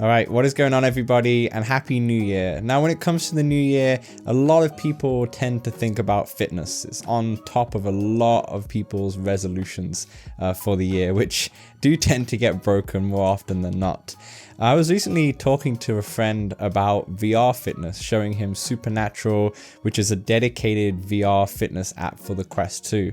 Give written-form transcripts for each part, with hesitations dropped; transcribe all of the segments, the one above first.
All right, what is going on, everybody, and Happy New Year. Now, when it comes to the new year, a lot of people tend to think about fitness. It's on top of a lot of people's resolutions for the year, which do tend to get broken more often than not. I was recently talking to a friend about VR fitness, showing him Supernatural, which is a dedicated VR fitness app for the Quest 2.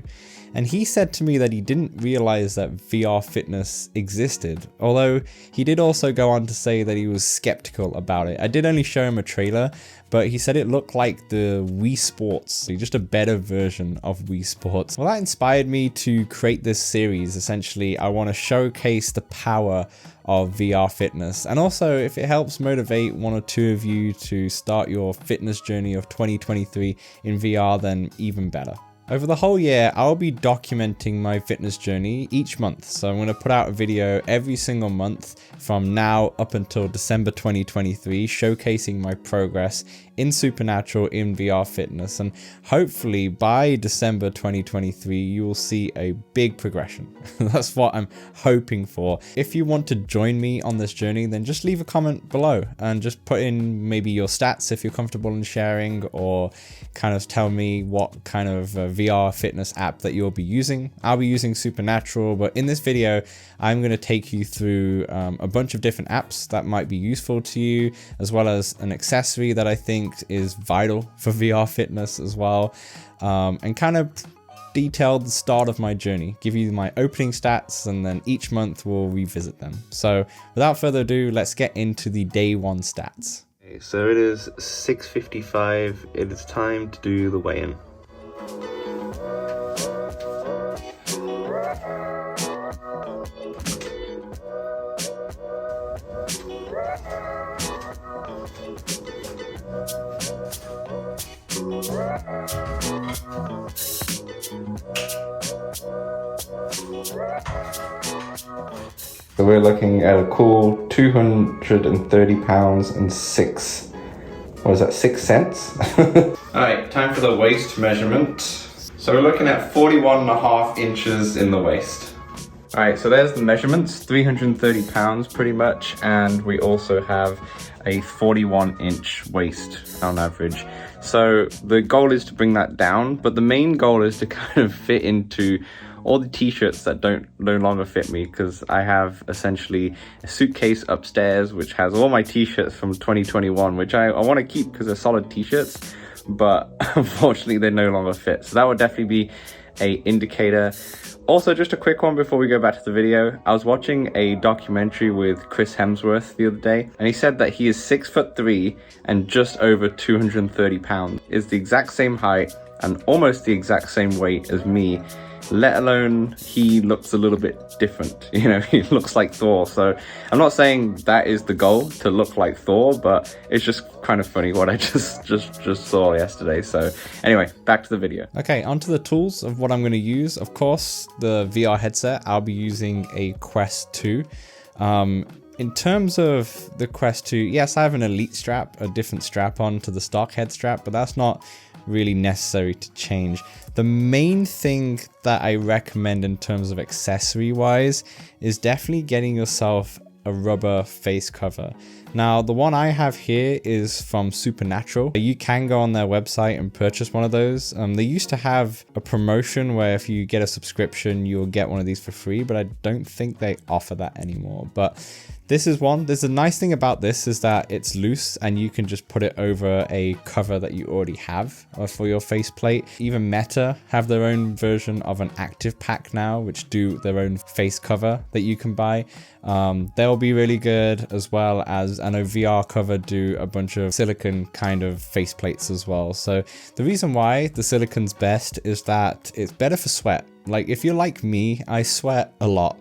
And he said to me that he didn't realize that VR fitness existed, although he did also go on to say that he was skeptical about it. I did only show him a trailer, but he said it looked like the Wii Sports, just a better version of Wii Sports. Well, that inspired me to create this series. Essentially, I want to showcase the power of VR fitness, and also if it helps motivate one or two of you to start your fitness journey of 2023 in VR, then even better. Over the whole year, I'll be documenting my fitness journey each month. So I'm going to put out a video every single month from now up until December 2023, showcasing my progress in Supernatural in VR fitness. And hopefully by December 2023, you will see a big progression. That's what I'm hoping for. If you want to join me on this journey, then just leave a comment below and just put in maybe your stats if you're comfortable in sharing, or kind of tell me what kind of VR fitness app that you'll be using. I'll be using Supernatural, but in this video, I'm going to take you through a bunch of different apps that might be useful to you, as well as an accessory that I think is vital for VR fitness as well, and kind of detail the start of my journey, give you my opening stats, and then each month we'll revisit them. So without further ado, let's get into the day one stats. Okay, so it is 6:55. It is time to do the weigh-in. So we're looking at a cool 230 pounds and 6 cents? Alright, time for the waist measurement. So we're looking at 41.5 inches in the waist. Alright, so there's the measurements, 330 pounds pretty much, and we also have a 41-inch waist on average. So the goal is to bring that down, but the main goal is to kind of fit into all the t-shirts that no longer fit me, because I have essentially a suitcase upstairs which has all my t-shirts from 2021, which I want to keep because they're solid t-shirts, but unfortunately they no longer fit. So that would definitely be a indicator. Also, just a quick one before we go back to the video. I was watching a documentary with Chris Hemsworth the other day, and he said that he is 6'3" and just over 230 pounds. Is the exact same height and almost the exact same weight as me, let alone he looks a little bit different. You know, he looks like Thor. So I'm not saying that is the goal, to look like Thor, but it's just kind of funny what I just saw yesterday. So anyway, back to the video. Okay, onto the tools of what I'm going to use. Of course, the VR headset, I'll be using a Quest 2. In terms of the Quest 2, yes, I have an Elite strap, a different strap on to the stock head strap, but that's not really necessary to change. The main thing that I recommend in terms of accessory wise is definitely getting yourself a rubber face cover. Now, the one I have here is from Supernatural. You can go on their website and purchase one of those. They used to have a promotion where if you get a subscription, you'll get one of these for free, but I don't think they offer that anymore. But this is one. There's a nice thing about this is that it's loose and you can just put it over a cover that you already have for your faceplate. Even Meta have their own version of an active pack now, which do their own face cover that you can buy. They'll be really good, as well as I know VR Cover do a bunch of silicone kind of faceplates as well. So the reason why the silicone's best is that it's better for sweat. Like, if you're like me, I sweat a lot.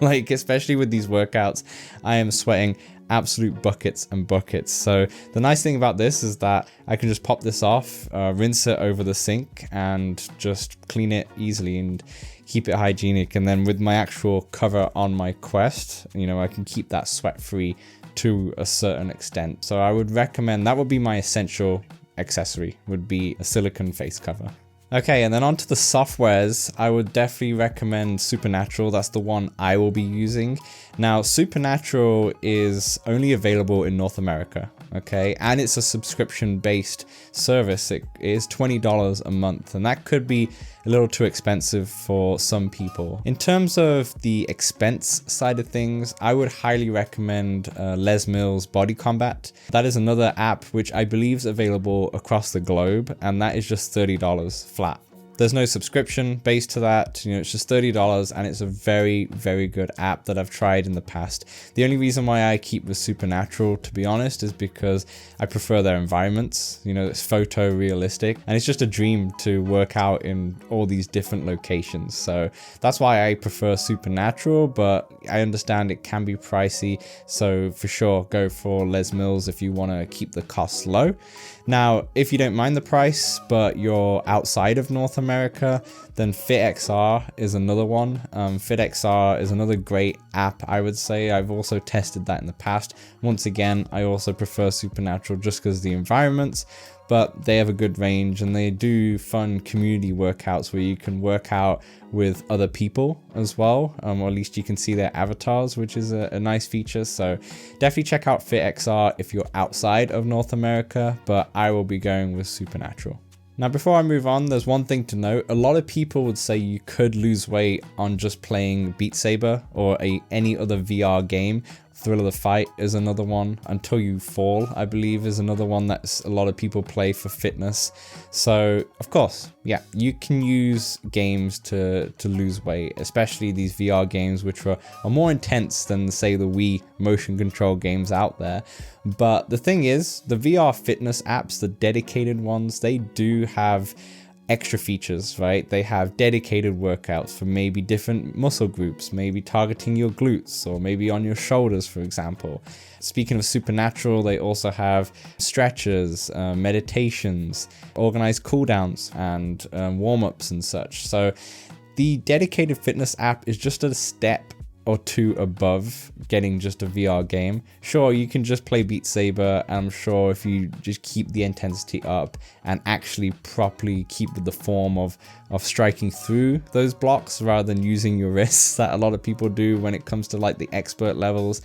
Like, especially with these workouts, I am sweating absolute buckets and buckets. So the nice thing about this is that I can just pop this off, rinse it over the sink, and just clean it easily and keep it hygienic. And then with my actual cover on my Quest, you know, I can keep that sweat free to a certain extent. So I would recommend, that would be my essential accessory, would be a silicone face cover. Okay, and then onto the softwares, I would definitely recommend Supernatural. That's the one I will be using. Now, Supernatural is only available in North America, okay? And it's a subscription-based service. It is $20 a month, and that could be a little too expensive for some people. In terms of the expense side of things, I would highly recommend Mills Bodycombat. That is another app which I believe is available across the globe, and that is just $30 flat. There's no subscription based to that, it's just $30, and it's a very, very good app that I've tried in the past. The only reason why I keep with Supernatural, to be honest, is because I prefer their environments. It's photorealistic, and it's just a dream to work out in all these different locations. So that's why I prefer Supernatural, but I understand it can be pricey. So for sure, go for Les Mills if you want to keep the costs low. Now, if you don't mind the price, but you're outside of North America, then FitXR is another one. FitXR is another great app, I would say. I've also tested that in the past. Once again, I also prefer Supernatural just because of the environments, but they have a good range, and they do fun community workouts where you can work out with other people as well, or at least you can see their avatars, which is a nice feature. So definitely check out FitXR if you're outside of North America, but I will be going with Supernatural. Now, before I move on, there's one thing to note. A lot of people would say you could lose weight on just playing Beat Saber or any other VR game. Thrill of the Fight is another one. Until You Fall, I believe, is another one that a lot of people play for fitness. So, of course, yeah, you can use games to lose weight, especially these VR games, which are more intense than, say, the Wii motion control games out there. But the thing is, the VR fitness apps, the dedicated ones, they do have extra features, right? They have dedicated workouts for maybe different muscle groups, maybe targeting your glutes or maybe on your shoulders, for example. Speaking of Supernatural, they also have stretches, meditations, organized cooldowns, and warm-ups and such. So the dedicated fitness app is just a step or two above getting just a VR game. Sure, you can just play Beat Saber, and I'm sure if you just keep the intensity up and actually properly keep with the form of striking through those blocks rather than using your wrists that a lot of people do when it comes to like the expert levels,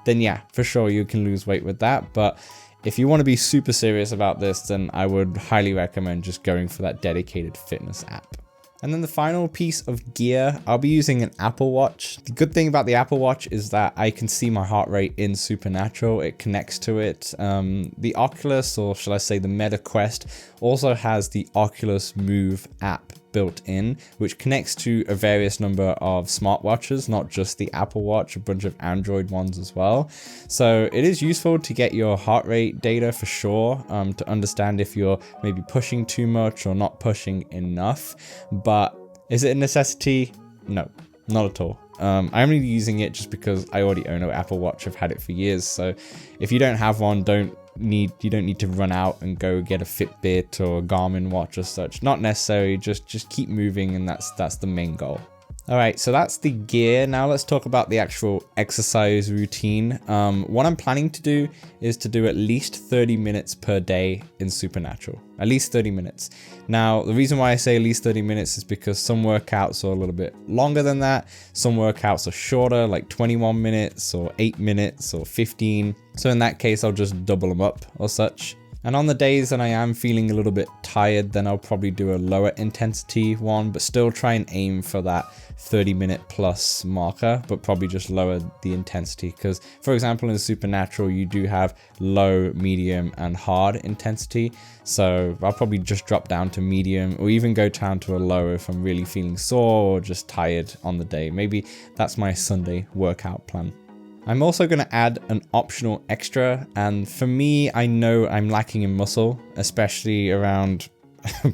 then yeah, for sure you can lose weight with that. But if you want to be super serious about this, then I would highly recommend just going for that dedicated fitness app. And then the final piece of gear, I'll be using an Apple Watch. The good thing about the Apple Watch is that I can see my heart rate in Supernatural. It connects to it. The Oculus, or shall I say the Meta Quest, also has the Oculus Move app built in, which connects to a various number of smartwatches, not just the Apple Watch, a bunch of Android ones as well. So it is useful to get your heart rate data for sure, to understand if you're maybe pushing too much or not pushing enough. But is it a necessity? No, not at all. I'm only using it just because I already own an Apple Watch. I've had it for years. So if you don't have one, you don't need to run out and go get a Fitbit or a Garmin watch or such. Not necessary, just keep moving, and that's the main goal. All right, so that's the gear. Now let's talk about the actual exercise routine. What I'm planning to do is to do at least 30 minutes per day in Supernatural. At least 30 minutes. Now, the reason why I say at least 30 minutes is because some workouts are a little bit longer than that. Some workouts are shorter, like 21 minutes or 8 minutes or 15. So in that case, I'll just double them up or such. And on the days that I am feeling a little bit tired, then I'll probably do a lower intensity one, but still try and aim for that 30-minute plus marker, but probably just lower the intensity. Because, for example, in Supernatural, you do have low, medium, and hard intensity. So I'll probably just drop down to medium, or even go down to a low if I'm really feeling sore or just tired on the day. Maybe that's my Sunday workout plan. I'm also going to add an optional extra, and for me, I know I'm lacking in muscle, especially around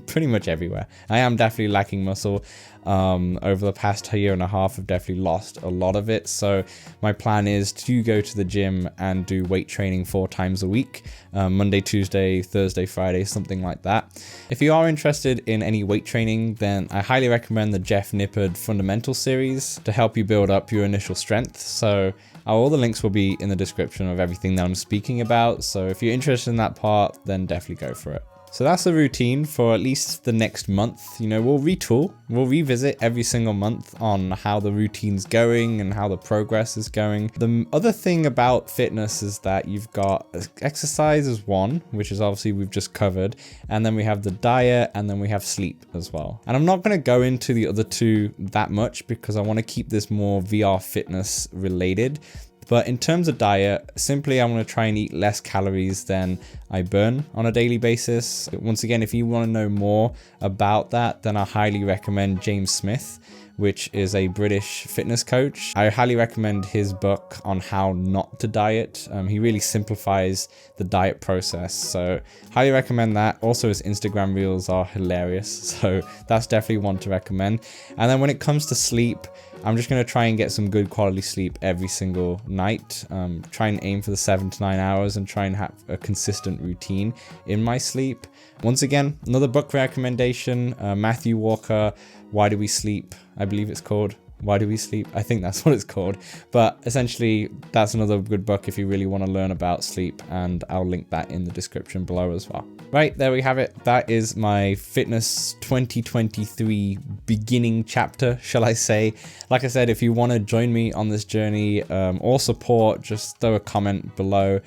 pretty much everywhere. I am definitely lacking muscle. Over the past year and a half, I've definitely lost a lot of it. So my plan is to go to the gym and do weight training 4 times a week, Monday, Tuesday, Thursday, Friday, something like that. If you are interested in any weight training, then I highly recommend the Jeff Nippard Fundamental Series to help you build up your initial strength. So all the links will be in the description of everything that I'm speaking about. So if you're interested in that part, then definitely go for it. So that's the routine for at least the next month. You know, we'll retool, we'll revisit every single month on how the routine's going and how the progress is going. The other thing about fitness is that you've got exercise is one, which is obviously we've just covered, and then we have the diet, and then we have sleep as well. And I'm not going to go into the other two that much because I want to keep this more VR fitness related. But in terms of diet, simply I'm going to try and eat less calories than I burn on a daily basis. Once again, if you want to know more about that, then I highly recommend James Smith, which is a British fitness coach. I highly recommend his book on how not to diet. He really simplifies the diet process, so highly recommend that. Also, his Instagram reels are hilarious, so that's definitely one to recommend. And then when it comes to sleep, I'm just going to try and get some good quality sleep every single night. Try and aim for the 7 to 9 hours and try and have a consistent routine in my sleep. Once again, another book recommendation, Matthew Walker, Why Do We Sleep? I believe it's called. Why Do We Sleep? I think that's what it's called. But essentially, that's another good book if you really want to learn about sleep, and I'll link that in the description below as well. Right, there we have it. That is my fitness 2023 beginning chapter, shall I say. Like I said, if you want to join me on this journey or support, just throw a comment below.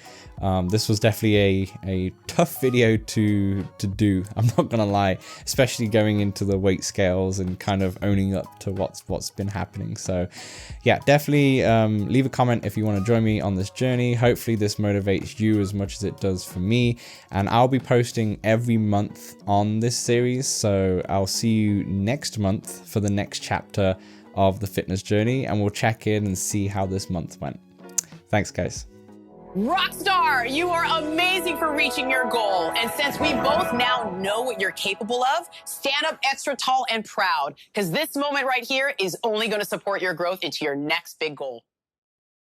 This was definitely a tough video to do, I'm not gonna lie, especially going into the weight scales and kind of owning up to what's been happening. So yeah, definitely leave a comment if you want to join me on this journey. Hopefully this motivates you as much as it does for me, and I'll be posting every month on this series, so I'll see you next month for the next chapter of the fitness journey, and we'll check in and see how this month went. Thanks guys. Rockstar, you are amazing for reaching your goal. And since we both now know what you're capable of, stand up extra tall and proud, because this moment right here is only going to support your growth into your next big goal.